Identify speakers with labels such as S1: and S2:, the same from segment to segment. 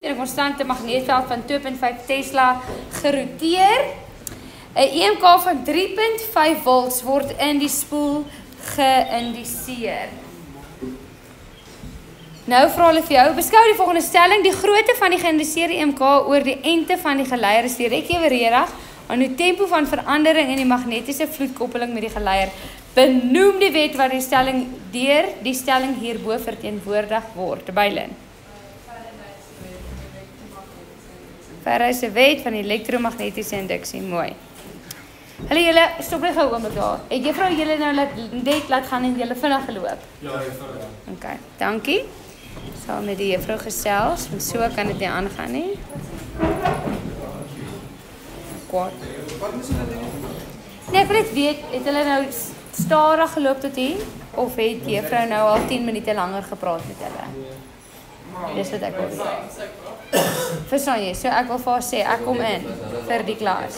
S1: 'n konstante magneetveld van 2.5 Tesla geroteer. 'n EMK van 3.5 volts word in die spoel geïndiseer. Nou vra hulle vir jou, beskou die volgende stelling: die grootte van die geïndiseerde EMK oor die ente van die geleier is direk evenredig aan die tempo van verandering in die magnetiese vloedkoppeling met die geleier. Benoem die wet wat die stelling deur die stelling hierbo verteenwoordig word. Bylin. Faraday se wet van elektromagnetiese induksie. Mooi. Hulle julle stop net gou 'n oomblik daar. Het juffrou julle nou net laat gaan en julle vinnig geloop? Ja, juffrou. Okay, dankie. Sal met die juffrou gesels, want so kan dit nie aangaan nie. Kwart. Nee, ek wil net weet, het hulle nou stadig geloop tot hier of het juffrou nou al 10 minute langer gepraat met hulle? Dis wat ek wil weet. Verstaan jy? So ek wil vir haar sê ek kom in vir die klas.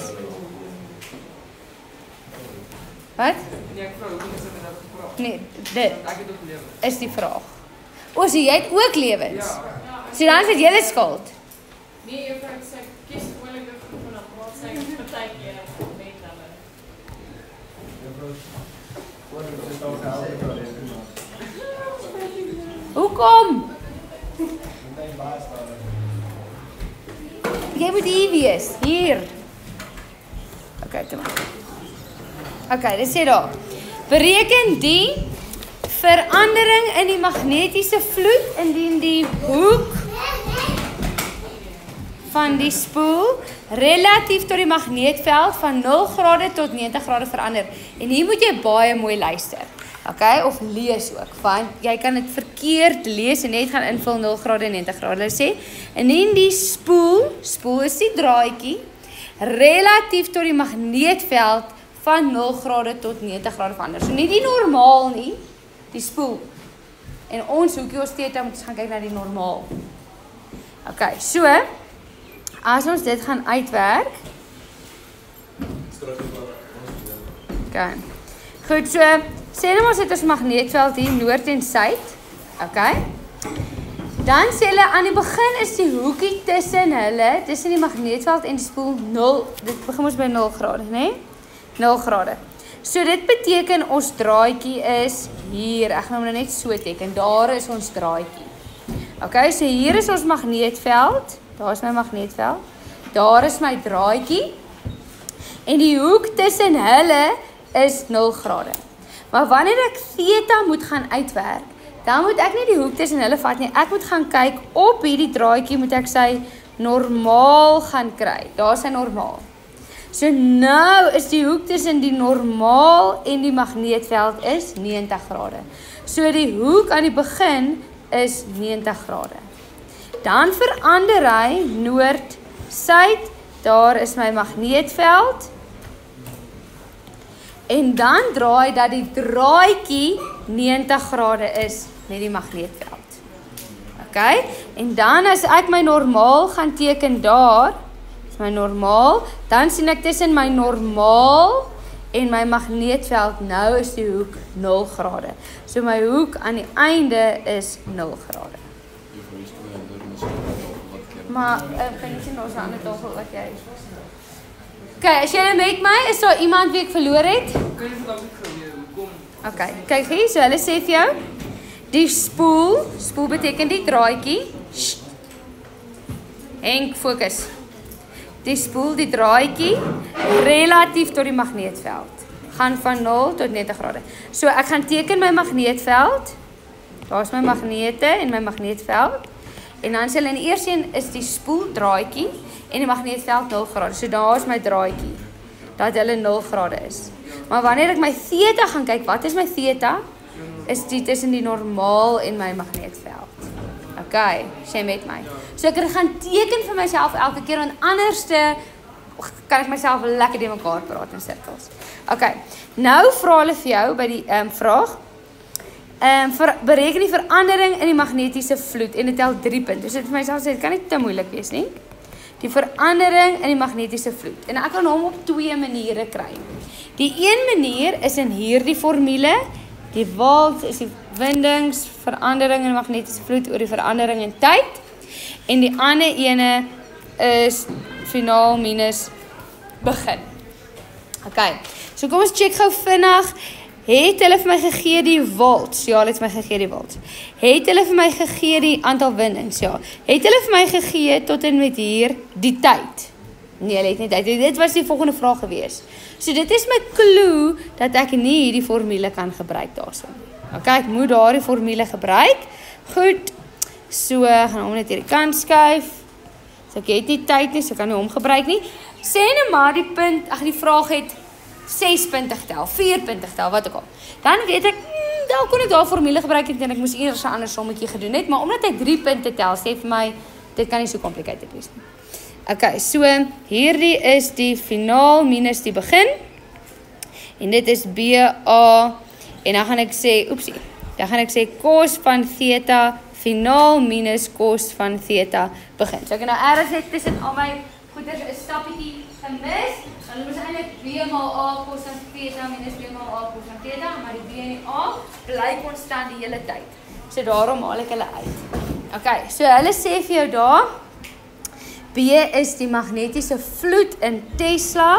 S1: Wat? Nee, ek vra hoekom is dit nou gepraat? Nee, dit ek het ook lewens. Is die vraag. O, so jy het ook lewens. Ja. So dan is dit julle skuld. Nee, juffrou, ek sê kies gewoonlik die groep van 'n praat sê ek partykeer met hulle. Hoekom? Jy moet hier wees, hier. Okay, toe maar. Okay, dit sê daar. Bereken die verandering in die magnetiese vloed indien die hoek van die spoel relatief tot die magneetveld van 0 grade tot 90 grade verander. En hier moet jy baie mooi luister. Okay, of lees ook, want jy kan dit verkeerd lees en net gaan invul 0 grade en 90 grade. Hulle sê, indien die spoel is die draadjie, relatief tot die magneetveld van 0 grade tot 90 grade verander. So nie die normaal nie, die spoel. En ons hoekie ons theta moet ons gaan kyk na die normaal. Okay, so, as ons dit gaan uitwerk. Okay. Goed, so, sê nou ons het ons magneetveld hier, noord en suid. Okay. Dan sê hulle, aan die begin is die hoekie tussen hulle, tussen die magneetveld en die spoel 0, dit begin ons by 0 grade, né? 0 grade. So dit beteken ons draadjie is hier, ek gaan nou net so teken, daar is ons draadjie. Okay, so hier is ons magneetveld, daar is my magneetveld, daar is my draadjie, en die hoek tussen hulle is 0 grade. Maar wanneer ek theta moet gaan uitwerk, dan moet ek nie die hoek tussen hulle vat nie, ek moet gaan kyk op hierdie draadjie, moet ek sy normaal gaan kry, daar is sy normaal. So nou is die hoek tussen die normaal en die magneetveld is 90 grade. So die hoek aan die begin is 90 grade. Dan verander hy noord, suid, daar is my magneetveld. En dan draai dat die draadjie 90 grade is met die magneetveld. Okay? En dan as ek my normaal gaan teken daar, my normaal, dan sien ek tussen my normaal en my magneetveld, nou is die hoek 0 grade. So my hoek aan die einde is 0 grade. Maar, kan jy sien ons aan die tafel wat jy is? Okay, as jy met my, is daar iemand wie ek verloor het? Okay, kyk hier, so hulle sê vir jou, die spoel beteken die draadjie, Henk, fokus. Die spoel, die draadjie, relatief tot die magneetveld. Gaan van 0 tot 90 grade. So ek gaan teken my magneetveld. Daar is my magnete en my magneetveld. En dan sê hulle in die eerste een is die spoel draadjie en die magneetveld 0 grade. So daar is my draadjie. Dat hulle 0 grade is. Maar wanneer ek my theta gaan kyk, wat is my theta? Is die tussen die normaal en my magneetveld. Okay, sê met my. So ek gaan teken vir myself elke keer, want anderste kan ek myself lekker die mekaar praat in sirkels. Okay, nou vra hulle vir jou by die vraag, bereken die verandering in die magnetiese vloed en dit tel 3 punte. So dit vir myself sê, dit kan nie te moeilik wees nie. Die verandering in die magnetiese vloed. En ek kan hom op 2 maniere kry. Die een manier is in hierdie formule. Die volt is die windingsverandering in magnetiese vloed oor die verandering in tyd. en die ander ene is finaal minus begin. Okay, so kom ons check gou vinnig. Het hulle vir my gegee die volts? Ja, hulle het vir my gegee die volts. Het hulle vir my gegee die aantal windings? Ja. Het hulle vir my gegee tot en met hier die tyd? Nee, hulle het nie tyd. Dit was die volgende vraag gewees. So dit is my clue dat ek nie hierdie formule kan gebruik daarson. Okay, ek moet daardie formule gebruik. Goed. So gaan hom net hierdie kant skuif. So ek het nie tyd nie, so ek kan nie hom gebruik nie. Sê nou maar die punt, die vraag het 6 punte getel, 4 punte getel, wat ook al. Dan weet ek, dan kon ek daar formule gebruik het en ek moes eers 'n ander sommetjie gedoen het, maar omdat hy 3 punte tel, sê vir my, dit kan nie so complicated wees nie. Okay, so hierdie is die finaal minus die begin. En dit is BA, en dan gaan ek sê, oepsie, dan gaan ek sê cos van theta finaal minus cos van theta begin. So ek nou ergens net tussen al my goeders 'n stappietjie gemis. Dan moet eintlik B maal A cos van theta minus B maal A cos van theta, maar die B en die A bly konstant die hele tyd. So daarom haal ek hulle uit. Okay, so hulle sê vir jou daar, B is die magnetiese vloed in Tesla.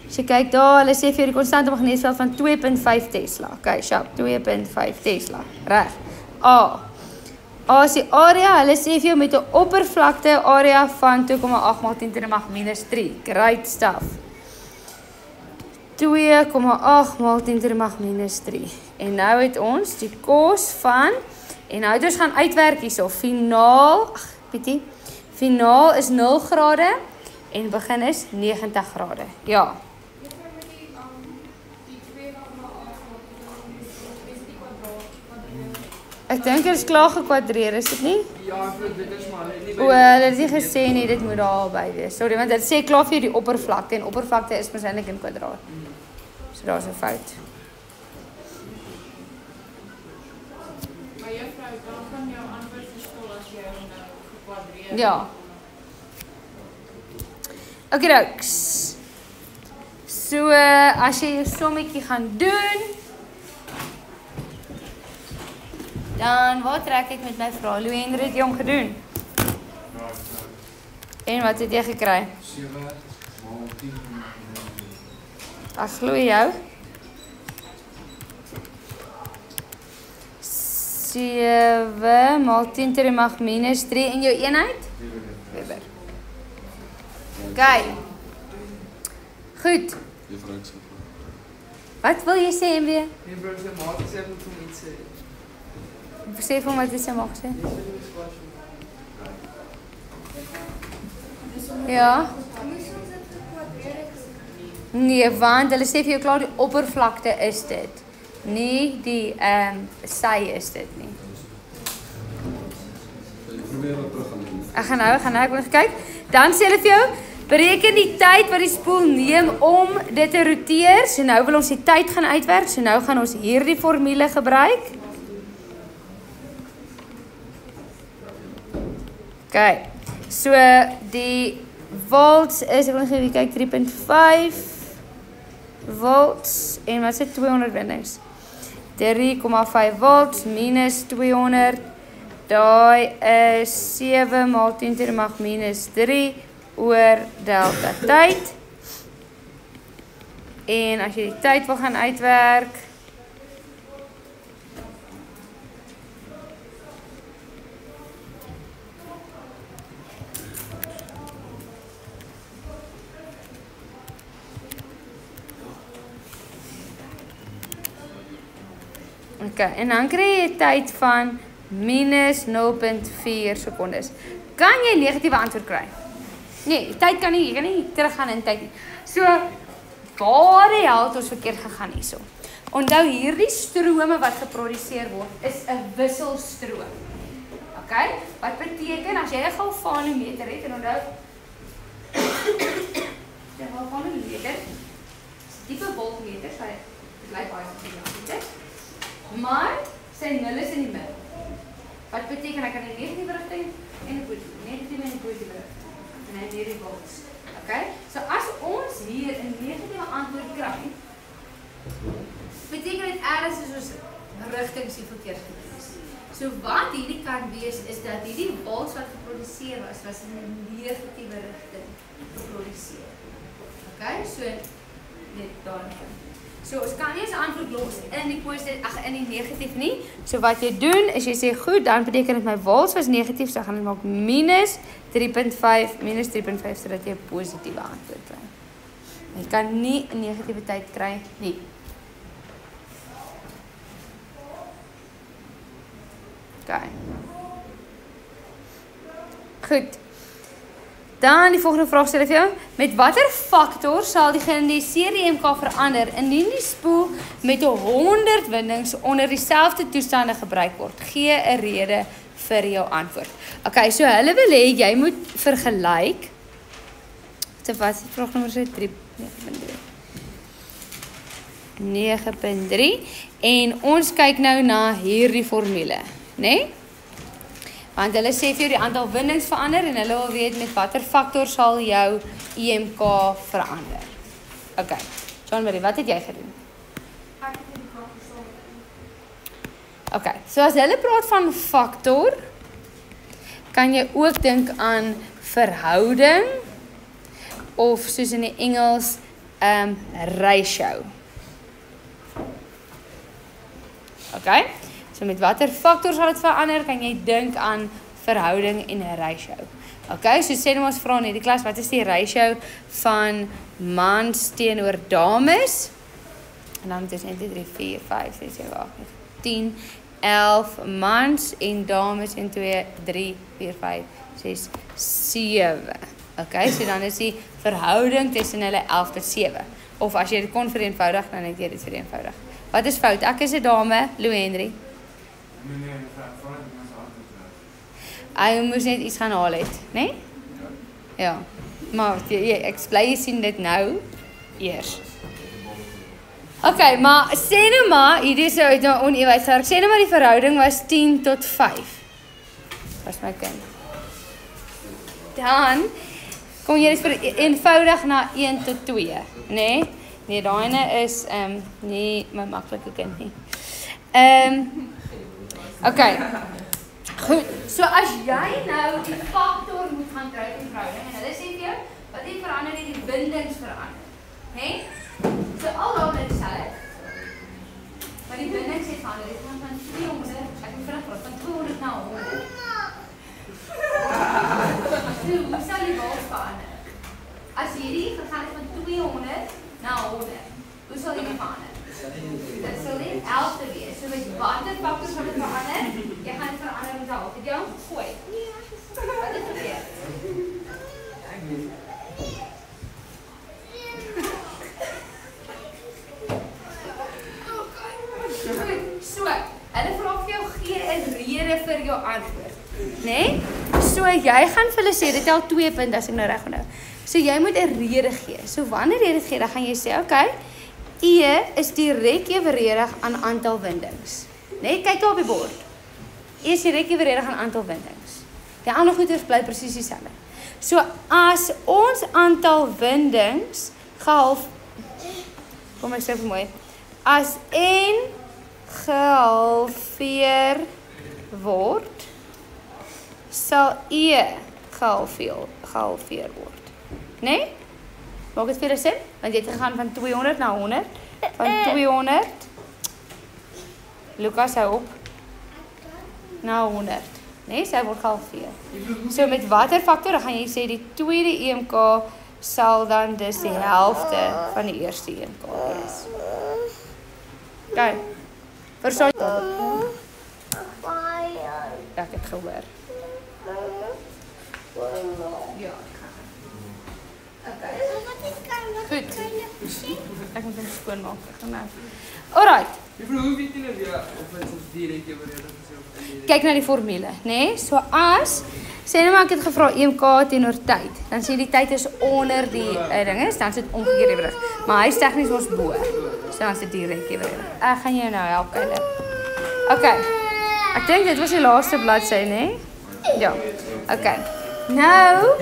S1: As jy kyk daar, hulle sê vir jou die konstante magnesieveld van 2.5 Tesla. Okay, sharp, 2.5 Tesla. Reg. A is die area, hulle sê vir jou met 'n oppervlakte area van 2,8 maal 10 to the mag minus 3. Great stuff. 2,8 maal 10 to the mag minus 3. En nou het ons die cos van, en nou het ons gaan uitwerk hierso, finaal is 0 grade en begin is 90 grade. Ja. Ek dink dit is klaar gekwadreer, is dit nie?
S2: Ja, dit is maar nie by.
S1: Hulle het nie gesê nie, dit moet daar by wees. Sorry, want dit sê klaar vir die oppervlakte en oppervlakte is waarskynlik in kwadraat. So daar's 'n fout.
S3: Maar juffrou, dan gaan jou antwoord verskil as jy nou gekwadreer.
S1: Ja. Okay, doks. So, as jy jou sommetjie gaan doen, dan wat trek ek met my vrae? Louwender, het jy hom gedoen? En wat het jy gekry?
S2: 7 maal 10.
S1: Ek glo jou. 7 maal 10 to the mag minus 3 in jou eenheid? Weber. Okay. Goed. Wat wil jy sê, MW?
S2: Nee bro, sy maat sê ek moet hom iets sê.
S1: Sê vir my wat jy mag sê. Ja. Nee, want hulle sê vir jou klaar die oppervlakte is dit. Nie die sy is dit nie. Ek gaan nou ek wil kyk. Dan sê hulle vir jou, bereken die tyd wat die spoel neem om dit te roteer. So nou wil ons die tyd gaan uitwerk. So nou gaan ons hierdie formule gebruik. Okay. So die volts is, ek wil net kyk, 3.5 volts en wat is dit, 200 windings? 3,5 volts minus 200, daai is 7 maal 10 to the mag minus 3 oor delta tyd. En as jy die tyd wil gaan uitwerk, okay, en dan kry jy 'n tyd van minus 0.4 sekondes. Kan jy 'n negatiewe antwoord kry? Nee, tyd kan nie, jy kan nie teruggaan in tyd nie. So, waar die hel het ons verkeerd gegaan hierso? Onthou, hierdie strome wat geproduseer word, is 'n wisselstroom. Okay? Wat beteken, as jy 'n galvanometer het, en onthou, die galvanometer, diepe voltmeter, so dit lyk baie soos maar sy nul is in die middel. Wat beteken ek kan in die negatiewe rigting en die positiewe, negatieve en die positiewe rigting. En hy hierdie volts. Okay? So as ons hier 'n negatiewe antwoord kry, beteken dit ergens is ons rigtings die verkeerd gewees. So wat hierdie kan wees is dat hierdie wals wat geproduseer was in 'n negatiewe rigting geproduseer. Okay, so net daarin. So ons kan nie ons antwoord los in die in die negatief nie. So wat jy doen is jy sê goed, dan beteken dit my wals was negatief, so gaan dit maak minus 3.5 sodat jy 'n positiewe antwoord kry. Jy kan nie 'n negativiteit kry nie. Okay. Goed. Dan die volgende vraag stel ek vir jou. Met watter faktor sal die geïndiseerde EMK verander indien die spoel met 100 windings onder dieselfde toestande gebruik word? Gee 'n rede vir jou antwoord. Okay, so hulle wil hê jy moet vergelyk. Wat is vraag nommer 9.3 en ons kyk nou na hierdie formule, né? Want hulle sê vir jou die aantal windings verander en hulle wil weet met watter faktor sal jou EMK verander. Okay, John Marie, wat het jy gedoen?
S3: Ek het die vraag gesolf.
S1: Okay, so as hulle praat van faktor, kan jy ook dink aan verhouding of soos in die Engels ratio. Okay, so met watter faktor sal dit verander, kan jy dink aan verhouding en 'n ratio. Okay, so sê nou ons vra in hierdie klas, wat is die ratio van mans teenoor dames? En dan is dit 3, 4, 5, 6, 7, 8, 10, 11 mans en dames en 2, 3, 4, 5, 6, 7. Okay, so dan is die verhouding tussen hulle 11 tot 7. Of as jy dit kon vereenvoudig, dan het jy dit vereenvoudig. Wat is fout? Ek is 'n dame, Lou Henry.
S2: Nee, vraag dit mens antwoord.
S1: Hy moes net iets gaan haal het, né? Nee? Ja. Maar ek bly jy sien dit nou eers. Okay, maar sê nou maar, hierdie is uit nou oneerlik. Sê nou maar die verhouding was 10 tot 5. Was my kind. Dan kom jy dit eenvoudig na 1 tot 2, né? Nee? Nee, daai is nie my maklike kind nie. Okay. Goed. So as jy nou die faktor moet gaan kry in verhouding en hulle sê vir jou, wat het verander het die bindings verander, né? Nee? So alhoewel dit sê, maar die bindings het verander, dit gaan van 200, ek moet vinnig praat, van 200 na 100. So hoe sal die wals verander? As hierdie gegaan het van 200 na 100, hoe sal die verander? Dit sal nie 11 te wees. So met watter faktor sal dit verander? Jy gaan dit verander met 11. Het jy hom gegooi? Wat het gebeur? So, hulle vra vir jou gee 'n rede vir jou antwoord, né? Nee? So jy gaan vir hulle sê dit tel 2 punte as ek nou reg onthou. So jy moet 'n rede gee. So wanneer jy dit gee, dan gaan jy sê, okay, E is direk evenredig aan aantal windings. Net kyk daar op die bord. E is direk evenredig aan aantal windings. Die ander goeders bly presies dieselfde. So as ons aantal windings kom ek sê vir mooi. As N gehalveer word, sal E gehalveer word. Nee? Maak dit vir julle sin? Want jy het gegaan van 200 na 100. Van 200. Lukas hou op. Na 100. Nee, sy word gehalveer. So met watter faktor? Dan gaan jy sê die tweede EMK sal dan dus die helfte van die eerste EMK wees. Kyk. Verstaan jy? Ja, ek het gehoor. Ja. Okay. Goed. Ek moet hom skoonmaak. Ek gaan nou. Alright.
S2: Hoe weet jy nou ja of dit ons direk evenredig is of indirek?
S1: Kyk na die formule, né? Nee? So as sê nou maar ek het gevra EMK teenoor tyd. Dan sê die tyd is onder die ding is, dan sit omgekeerd evenredig. Maar hy is tegnies ons bo. So dan sit direk evenredig. Ek gaan jou nou help kyk. Okay. Ek dink dit was die laaste bladsy, né? Nee? Ja. Okay. Nou,